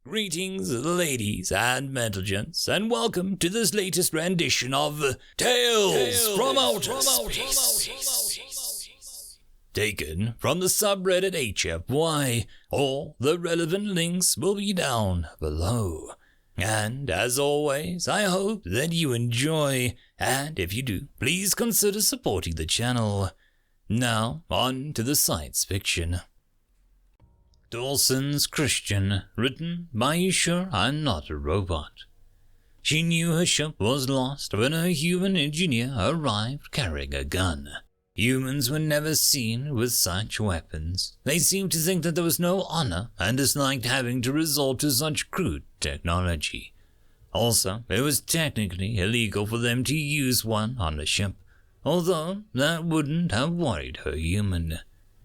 Greetings, ladies and gentlemen, and welcome to this latest rendition of Tales from Outer Space. Taken from the subreddit HFY. All the relevant links will be down below. And as always, I hope that you enjoy, and if you do, please consider supporting the channel. Now, on to the science fiction. Dawson's Christian, written by You Sure I'm Not a Robot. She knew her ship was lost when a human engineer arrived carrying a gun. Humans were never seen with such weapons. They seemed to think that there was no honor and disliked having to resort to such crude technology. Also, it was technically illegal for them to use one on the ship, although that wouldn't have worried her human.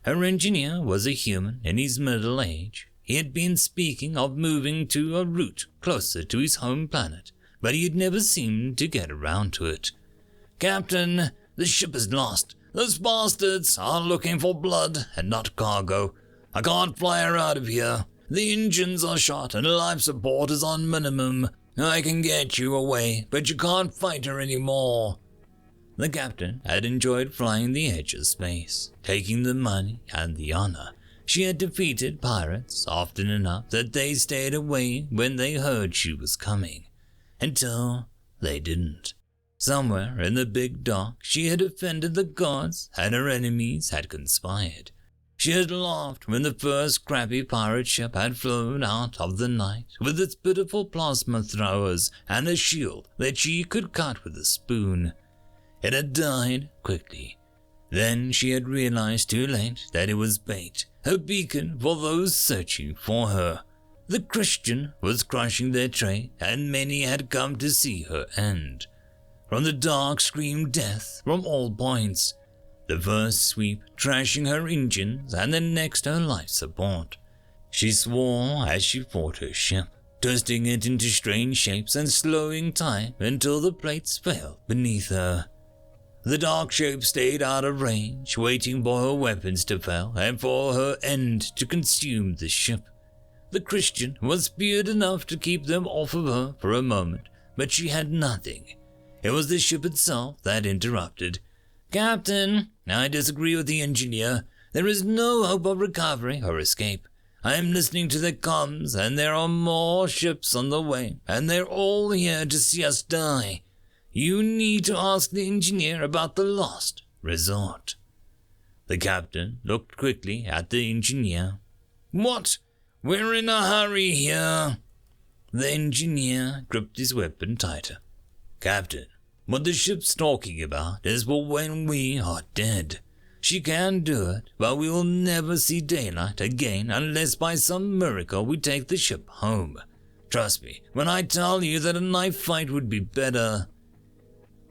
Her engineer was a human in his middle age. He had been speaking of moving to a route closer to his home planet, but he had never seemed to get around to it. "Captain, the ship is lost. Those bastards are looking for blood and not cargo. I can't fly her out of here. The engines are shot and life support is on minimum. I can get you away, but you can't fight her anymore." The captain had enjoyed flying the edge of space, taking the money and the honor. She had defeated pirates often enough that they stayed away when they heard she was coming, until they didn't. Somewhere in the big dock, she had offended the gods and her enemies had conspired. She had laughed when the first crappy pirate ship had flown out of the night with its pitiful plasma throwers and a shield that she could cut with a spoon. It had died quickly. Then she had realized too late that it was bait, a beacon for those searching for her. The Christian was crushing their trade, and many had come to see her end. From the dark screamed death from all points. The first sweep trashing her engines, and the next her life support. She swore as she fought her ship, twisting it into strange shapes and slowing time until the plates failed beneath her. The dark shape stayed out of range, waiting for her weapons to fail and for her end to consume the ship. The Christian was speared enough to keep them off of her for a moment, but she had nothing. It was the ship itself that interrupted. "Captain, I disagree with the engineer. There is no hope of recovery or escape. I am listening to the comms, and there are more ships on the way, and they're all here to see us die. You need to ask the engineer about the lost resort." The captain looked quickly at the engineer. "What? We're in a hurry here." The engineer gripped his weapon tighter. "Captain, what the ship's talking about is for when we are dead. She can do it, but we will never see daylight again unless by some miracle we take the ship home. Trust me when I tell you that a knife fight would be better."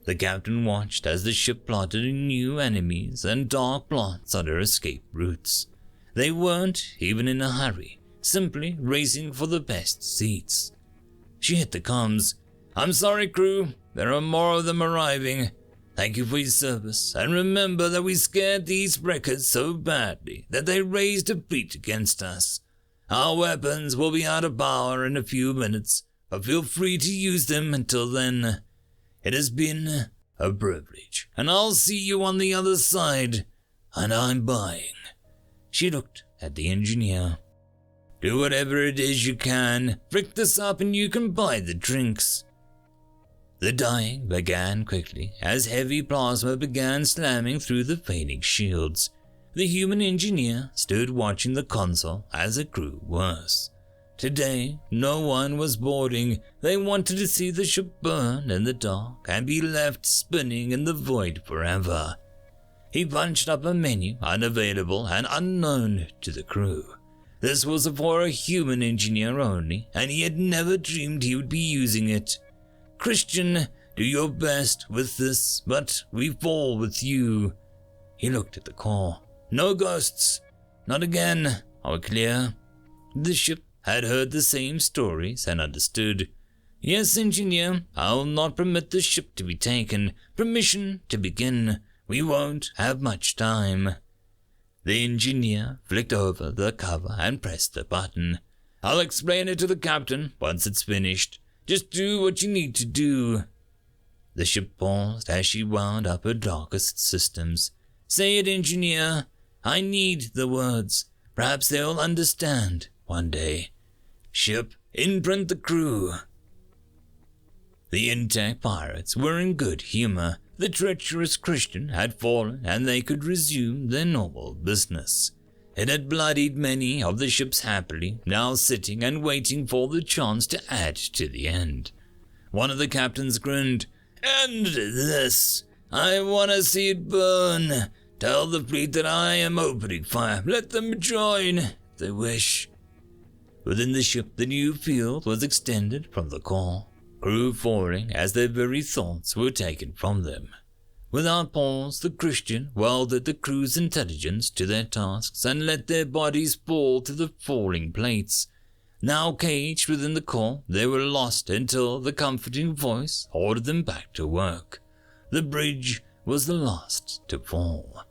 The captain watched as the ship plotted new enemies and dark plots on her escape routes. They weren't even in a hurry, simply racing for the best seats. She hit the comms. "I'm sorry, crew. There are more of them arriving. Thank you for your service, and remember that we scared these wreckers so badly that they raised a fleet against us. Our weapons will be out of power in a few minutes, but feel free to use them until then. It has been a privilege, and I'll see you on the other side, and I'm buying." She looked at the engineer. "Do whatever it is you can. Frick this up and you can buy the drinks." The dying began quickly as heavy plasma began slamming through the fading shields. The human engineer stood watching the console as it grew worse. Today, no one was boarding. They wanted to see the ship burn in the dark and be left spinning in the void forever. He punched up a menu, unavailable and unknown to the crew. This was for a human engineer only, and he had never dreamed he would be using it. "Christian, do your best with this, but we fall with you." He looked at the core. "No ghosts. Not again. Are we clear?" The ship had heard the same stories and understood. "Yes, engineer. I will not permit the ship to be taken. Permission to begin. We won't have much time." The engineer flicked over the cover and pressed the button. I'll explain it to the captain once it's finished. Just do what you need to do." The ship paused as she wound up her darkest systems. "Say it, engineer. I need the words. Perhaps they'll understand one day. Ship, imprint the crew." The intact pirates were in good humor. The treacherous Christian had fallen and they could resume their normal business. It had bloodied many of the ships happily, now sitting and waiting for the chance to add to the end. One of the captains grinned. "End this. I want to see it burn. Tell the fleet that I am opening fire. Let them join if they wish." Within the ship, the new field was extended from the core, crew falling as their very thoughts were taken from them. Without pause, the Christian welded the crew's intelligence to their tasks and let their bodies fall to the falling plates. Now caged within the core, they were lost until the comforting voice ordered them back to work. The bridge was the last to fall.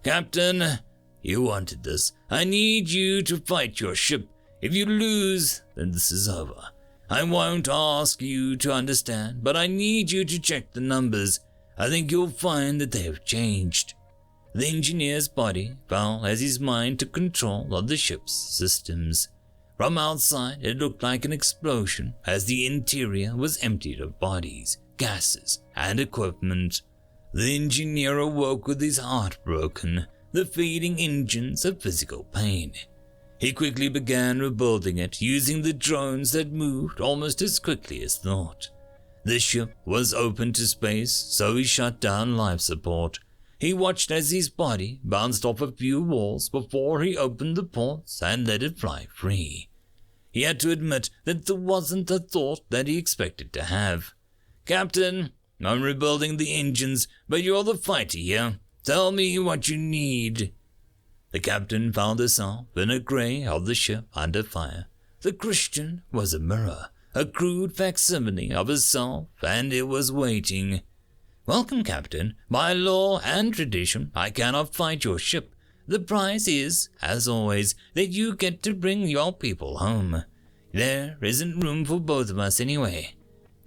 "Captain, you wanted this. I need you to fight your ship. If you lose, then this is over. I won't ask you to understand, but I need you to check the numbers. I think you'll find that they have changed." The engineer's body fell as his mind took control of the ship's systems. From outside, it looked like an explosion as the interior was emptied of bodies, gases, and equipment. The engineer awoke with his heart broken, the feeding engines of physical pain. He quickly began rebuilding it using the drones that moved almost as quickly as thought. The ship was open to space, so he shut down life support. He watched as his body bounced off a few walls before he opened the ports and let it fly free. He had to admit that there wasn't the thought that he expected to have. "Captain, I'm rebuilding the engines, but you're the fighter here. Tell me what you need." The captain found herself in a grey of the ship under fire. The Christian was a mirror, a crude facsimile of herself, and it was waiting. "Welcome, Captain. By law and tradition, I cannot fight your ship. The price is, as always, that you get to bring your people home. There isn't room for both of us anyway.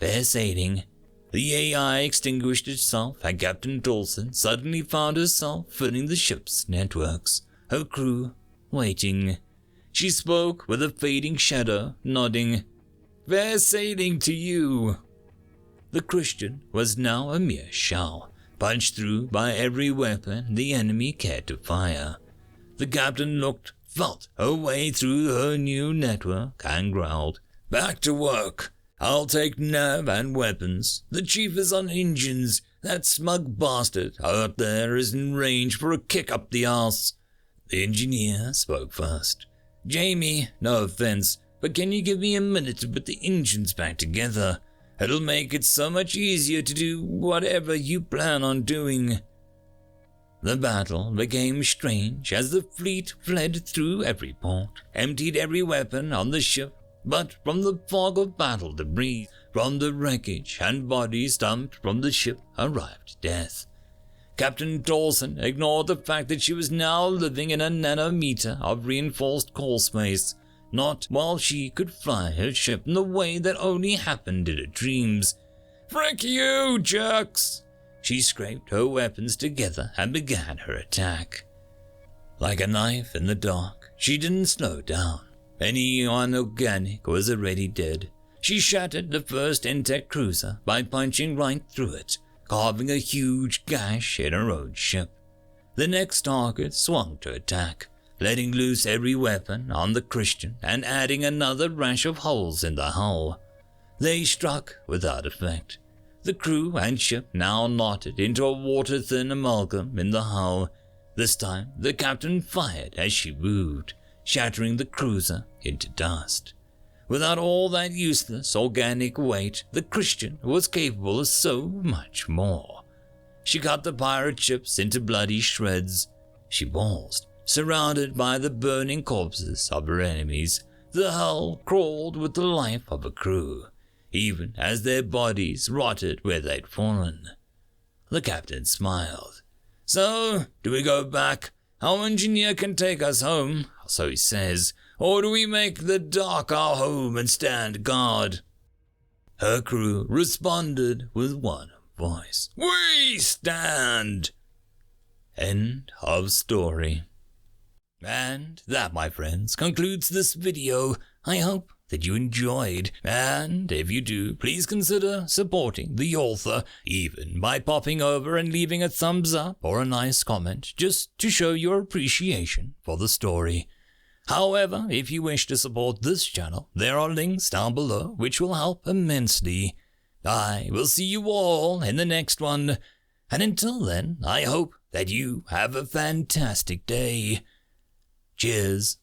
Fair sailing." The AI extinguished itself, and Captain Dawson suddenly found herself filling the ship's networks, her crew waiting. She spoke with a fading shadow, nodding. "Fair sailing to you." The Christian was now a mere shell, punched through by every weapon the enemy cared to fire. The captain looked, felt her way through her new network, and growled, "Back to work. I'll take nav and weapons. The chief is on engines. That smug bastard out there is in range for a kick up the arse." The engineer spoke first. "Jamie, no offense, but can you give me a minute to put the engines back together? It'll make it so much easier to do whatever you plan on doing." The battle became strange as the fleet fled through every port, emptied every weapon on the ship, but from the fog of battle debris, from the wreckage and bodies dumped from the ship arrived death. Captain Dawson ignored the fact that she was now living in a nanometer of reinforced core space, not while she could fly her ship in the way that only happened in her dreams. "Frick you, jerks!" She scraped her weapons together and began her attack. Like a knife in the dark, she didn't slow down. Any unorganic was already dead. She shattered the first intact cruiser by punching right through it, carving a huge gash in her own ship. The next target swung to attack, letting loose every weapon on the Christian and adding another rash of holes in the hull. They struck without effect. The crew and ship now knotted into a water-thin amalgam in the hull. This time, the captain fired as she moved, shattering the cruiser into dust. Without all that useless organic weight, the Christian was capable of so much more. She cut the pirate ships into bloody shreds. She paused, surrounded by the burning corpses of her enemies. The hull crawled with the life of a crew, even as their bodies rotted where they'd fallen. The captain smiled. "So, do we go back? Our engineer can take us home, so he says. or do we make the dark our home and stand guard? Her crew responded with one voice. We stand! End of story. And that, my friends, concludes this video. I hope that you enjoyed, and if you do, please consider supporting the author, even by popping over and leaving a thumbs up or a nice comment, just to show your appreciation for the story. However, if you wish to support this channel, there are links down below which will help immensely. I will see you all in the next one, and until then, I hope that you have a fantastic day. Cheers.